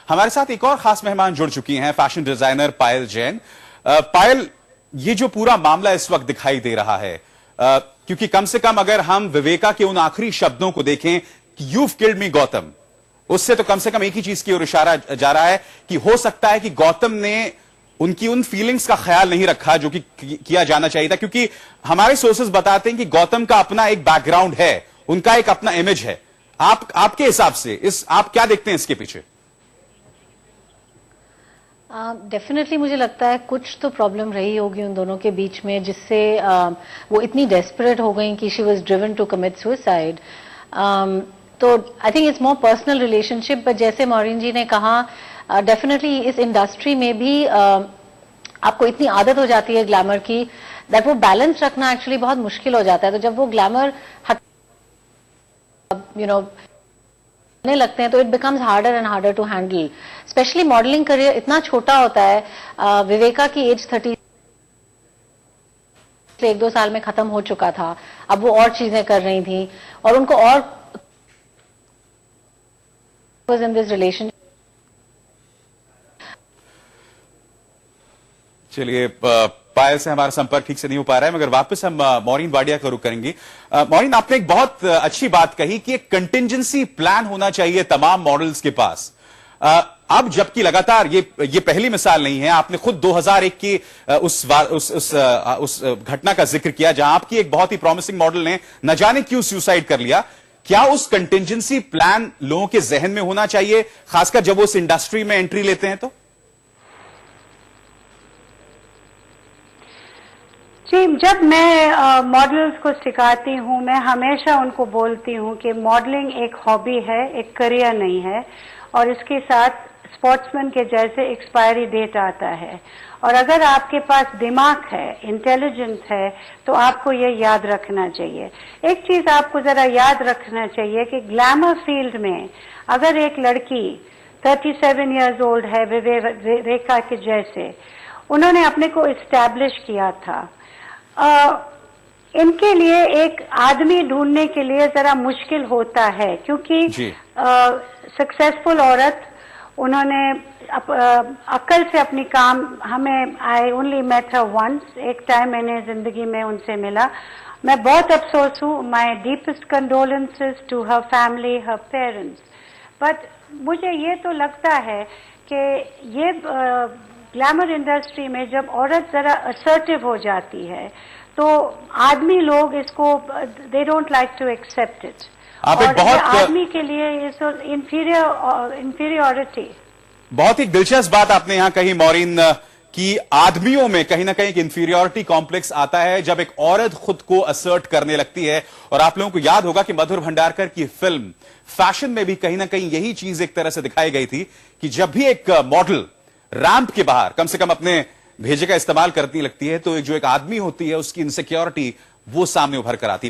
हमारे साथ एक और खास मेहमान जुड़ चुकी हैं, फैशन डिजाइनर पायल जैन। पायल, ये जो पूरा मामला इस वक्त दिखाई दे रहा है, क्योंकि कम से कम अगर हम विवेका के उन आखिरी शब्दों को देखें कि यू've किल्ड मी गौतम, उससे तो कम से कम एक ही चीज की ओर इशारा जा रहा है कि हो सकता है कि गौतम ने उनकी उन फीलिंग्स का ख्याल नहीं रखा जो कि किया जाना चाहिए था, क्योंकि हमारे सोर्सेज बताते हैं कि गौतम का अपना एक बैकग्राउंड है, उनका एक अपना इमेज है। आपके हिसाब से आप क्या देखते हैं इसके पीछे? डेफिनेटली मुझे लगता है कुछ तो प्रॉब्लम रही होगी उन दोनों के बीच में, जिससे वो इतनी डेस्परेट हो गई कि she was driven to commit suicide. तो I think it's more personal relationship, but जैसे मॉरिन जी ने कहा, डेफिनेटली इस इंडस्ट्री में भी आपको इतनी आदत हो जाती है ग्लैमर की, दैट वो बैलेंस रखना एक्चुअली बहुत मुश्किल हो जाता है। तो जब वो ग्लैमर लगते हैं तो it becomes harder and harder to handle. Especially modelling career इतना छोटा होता है। विवेका की एज 30 1-2 साल में खत्म हो चुका था, अब वो और चीजें कर रही थी और उनको और इन दिस रिलेशन। चलिए, पायल से हमारा संपर्क ठीक से नहीं हो पा रहा है, मगर वापस हम मॉरिन वाडिया का रुख करेंगे। मॉरिन, आपने एक बहुत अच्छी बात कही कि एक कंटिंजेंसी प्लान होना चाहिए तमाम मॉडल्स के पास। अब जबकि लगातार ये पहली मिसाल नहीं है, आपने खुद 2001 की उस घटना का जिक्र किया जहां आपकी एक बहुत ही प्रॉमिसिंग मॉडल ने न जाने क्यों सुसाइड कर लिया। क्या उस कंटिंजेंसी प्लान लोगों के जहन में होना चाहिए, खासकर जब वो उस इंडस्ट्री में एंट्री लेते हैं? तो जी, जब मैं मॉडल्स को सिखाती हूँ, मैं हमेशा उनको बोलती हूँ कि मॉडलिंग एक हॉबी है, एक करियर नहीं है, और इसके साथ स्पोर्ट्समैन के जैसे एक्सपायरी डेट आता है। और अगर आपके पास दिमाग है, इंटेलिजेंस है, तो आपको ये याद रखना चाहिए। एक चीज आपको जरा याद रखना चाहिए कि ग्लैमर फील्ड में अगर एक लड़की 37 इयर्स ओल्ड है, विवेका के जैसे, उन्होंने अपने को इस्टेब्लिश किया था। इनके लिए एक आदमी ढूंढने के लिए जरा मुश्किल होता है, क्योंकि सक्सेसफुल औरत, उन्होंने अक्ल से अपनी काम, हमें I only met her once, एक टाइम मैंने जिंदगी में उनसे मिला। मैं बहुत अफसोस हूँ, my deepest condolences to her family, her parents. But मुझे ये तो लगता है कि ये ग्लैमर इंडस्ट्री में जब औरत जरा असर्टिव हो जाती है तो आदमी लोग इसको, they don't like to accept it. आप एक बहुत आदमी के लिए इंफीरियोरिटी। बहुत ही दिलचस्प बात आपने यहां कही मॉरिन, कि आदमियों में कहीं ना कहीं एक इंफीरियोरिटी कॉम्प्लेक्स आता है जब एक औरत खुद को असर्ट करने लगती है। और आप लोगों को याद होगा कि मधुर भंडारकर की फिल्म फैशन में भी कहीं ना कहीं यही चीज एक तरह से दिखाई गई थी कि जब भी एक मॉडल रैंप के बाहर कम से कम अपने भेजे का इस्तेमाल करती लगती है, तो जो एक आदमी होती है उसकी इनसिक्योरिटी वो सामने उभर कर आती है।